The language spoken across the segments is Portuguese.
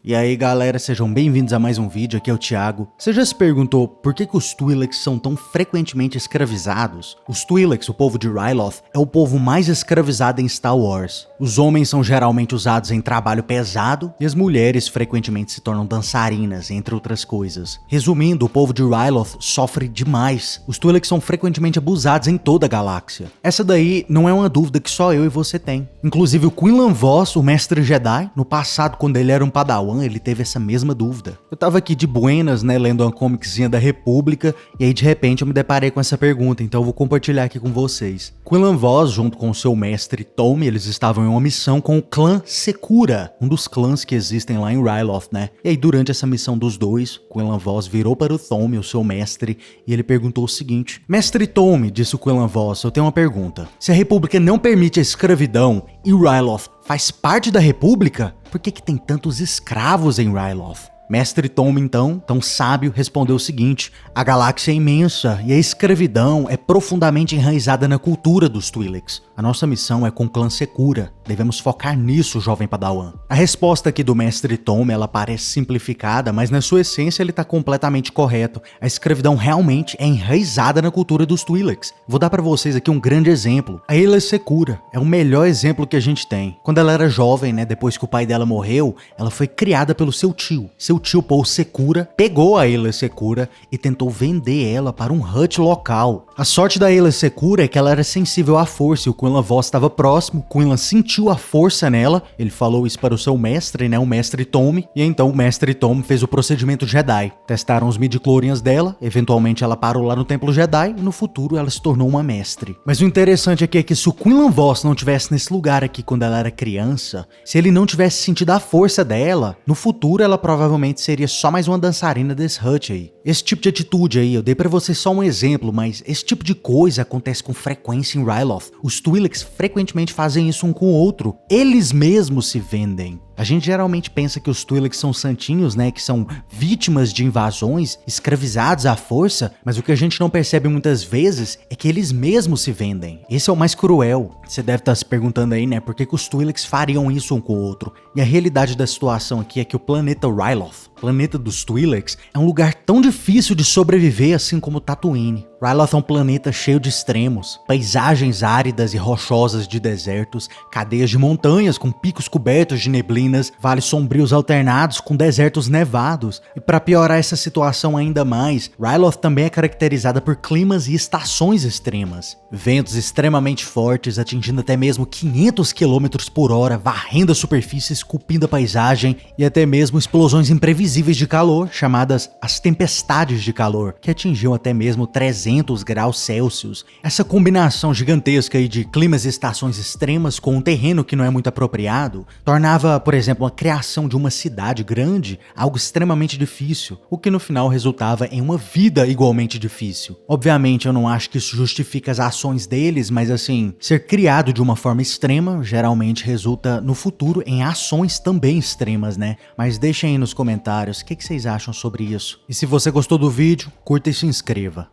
E aí galera, sejam bem-vindos a mais um vídeo, aqui é o Thiago. Você já se perguntou por que os Twi'leks são tão frequentemente escravizados? Os Twi'leks, o povo de Ryloth, é o povo mais escravizado em Star Wars. Os homens são geralmente usados em trabalho pesado e as mulheres frequentemente se tornam dançarinas, entre outras coisas. Resumindo, o povo de Ryloth sofre demais. Os Twi'leks são frequentemente abusados em toda a galáxia. Essa daí não é uma dúvida que só eu e você tem. Inclusive o Quinlan Vos, o mestre Jedi, no passado quando ele era um padawan, ele teve essa mesma dúvida. Eu tava aqui de buenas, né, lendo uma comiczinha da República, e aí de repente eu me deparei com essa pergunta, então eu vou compartilhar aqui com vocês. Quinlan Vos, junto com o seu mestre Tommy, eles estavam em uma missão com o clã Secura, um dos clãs que existem lá em Ryloth, né? E aí durante essa missão dos dois, Quinlan Vos virou para o Tommy, o seu mestre, e ele perguntou o seguinte: Mestre Tommy, disse o Quinlan Vos, eu tenho uma pergunta. Se a República não permite a escravidão e Ryloth faz parte da República, por que tem tantos escravos em Ryloth? Mestre Tommy, então, tão sábio, respondeu o seguinte: a galáxia é imensa e a escravidão é profundamente enraizada na cultura dos Twi'leks. A nossa missão é com o clã Secura. Devemos focar nisso, jovem padawan. A resposta aqui do mestre Tommy, ela parece simplificada, mas na sua essência ele tá completamente correto. A escravidão realmente é enraizada na cultura dos Twi'leks. Vou dar pra vocês aqui um grande exemplo. A Aayla Secura é o melhor exemplo que a gente tem. Quando ela era jovem, né, depois que o pai dela morreu, ela foi criada pelo seu tio. Seu tio Paul Secura pegou a Aayla Secura e tentou vender ela para um hut local. A sorte da Aayla Secura é que ela era sensível à força e o Quinlan Vos estava próximo. Quinlan sentiu a força nela, ele falou isso para o seu mestre, né, o mestre Tommy, e então o mestre Tommy fez o procedimento Jedi. Testaram os midi-chlorians dela, eventualmente ela parou lá no templo Jedi e no futuro ela se tornou uma mestre. Mas o interessante aqui é que se o Quinlan Vos não tivesse nesse lugar aqui quando ela era criança, se ele não tivesse sentido a força dela, no futuro ela provavelmente seria só mais uma dançarina desse hut aí. Esse tipo de atitude aí, eu dei pra vocês só um exemplo, mas esse tipo de coisa acontece com frequência em Ryloth. Os Twi'leks frequentemente fazem isso um com o outro. Eles mesmos se vendem. A gente geralmente pensa que os Twi'leks são santinhos, né, que são vítimas de invasões, escravizados à força, mas o que a gente não percebe muitas vezes é que eles mesmos se vendem. Esse é o mais cruel. Você deve estar se perguntando aí, né, por que os Twi'leks fariam isso um com o outro? E a realidade da situação aqui é que o planeta Ryloth, planeta dos Twi'leks, é um lugar tão difícil de sobreviver assim como Tatooine. Ryloth é um planeta cheio de extremos, paisagens áridas e rochosas de desertos, cadeias de montanhas com picos cobertos de neblinas, vales sombrios alternados com desertos nevados. E para piorar essa situação ainda mais, Ryloth também é caracterizada por climas e estações extremas. Ventos extremamente fortes, atingindo até mesmo 500 km por hora, varrendo a superfície, esculpindo a paisagem, e até mesmo explosões imprevisíveis de calor, chamadas as tempestades de calor, que atingiam até mesmo 300 graus Celsius. Essa combinação gigantesca aí de climas e estações extremas com um terreno que não é muito apropriado, tornava, por exemplo, a criação de uma cidade grande algo extremamente difícil, o que no final resultava em uma vida igualmente difícil. Obviamente eu não acho que isso justifica as ações deles, mas assim, ser criado de uma forma extrema geralmente resulta no futuro em ações também extremas, né? Mas deixem aí nos comentários o que vocês acham sobre isso. E se você gostou do vídeo, curta e se inscreva.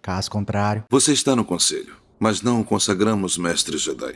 Caso contrário... Você está no conselho, mas não o consagramos mestre Jedi.